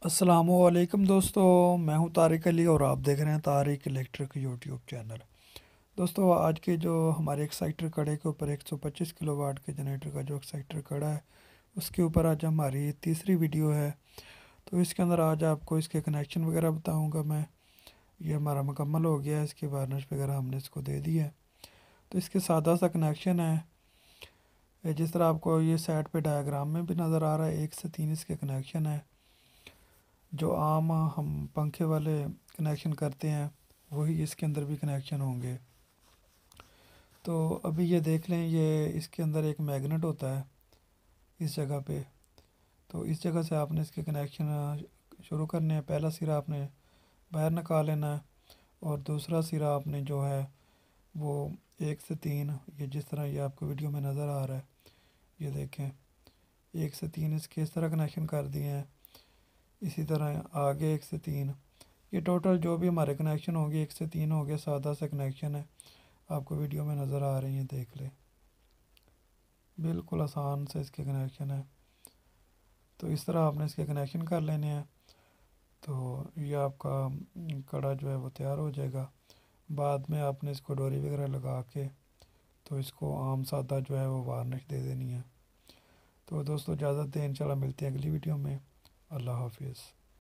السلام علیکم دوستو، میں ہوں طارق علی اور آپ دیکھ رہے ہیں طارق الیکٹرک یوٹیوب چینل۔ دوستو آج کے جو ہمارے ایکسائٹر کڑے کے اوپر 125 کلو واٹ کے جنریٹر کا جو ایکسائٹر کڑا ہے اس کے اوپر آج ہماری تیسری ویڈیو ہے۔ تو اس کے اندر آج آپ کو اس کے کنیکشن وغیرہ بتاؤں گا میں۔ یہ ہمارا مکمل ہو گیا ہے، اس کی وارنش وغیرہ ہم نے اس کو دے دی ہے۔ تو اس کے سادہ سا کنیکشن ہے، جس طرح آپ کو یہ سائڈ پہ ڈائیگرام میں بھی نظر آ رہا ہے، 1 سے 3 اس کے کنیکشن ہے۔ جو عام ہم پنکھے والے کنیکشن کرتے ہیں وہی اس کے اندر بھی کنیکشن ہوں گے۔ تو ابھی یہ دیکھ لیں، یہ اس کے اندر ایک میگنٹ ہوتا ہے اس جگہ پہ۔ تو اس جگہ سے آپ نے اس کے کنیکشن شروع کرنے ہیں۔ پہلا سرا آپ نے باہر نکال لینا ہے اور دوسرا سرا آپ نے جو ہے وہ 1 سے 3، یہ جس طرح یہ آپ کو ویڈیو میں نظر آ رہا ہے، یہ دیکھیں 1 سے 3 اس کے اس طرح کنیکشن کر دیے ہیں۔ اسی طرح آگے 1 سے 3، یہ ٹوٹل جو بھی ہمارے کنیکشن ہوں گے 1 سے 3 ہو گیا۔ سادہ سا کنیکشن ہے، آپ کو ویڈیو میں نظر آ رہی ہیں، دیکھ لیں بالکل آسان سے اس کے کنیکشن ہے۔ تو اس طرح آپ نے اس کے کنیکشن کر لینے ہیں، تو یہ آپ کا کڑا جو ہے وہ تیار ہو جائے گا۔ بعد میں آپ نے اس کو ڈوری وغیرہ لگا کے تو اس کو عام سادہ جو ہے وہ وارنش دے دینی ہے۔ تو دوستو اجازت دیں، انشاءاللہ ملتے ہیں اگلی ویڈیو میں۔ اللہ حافظ۔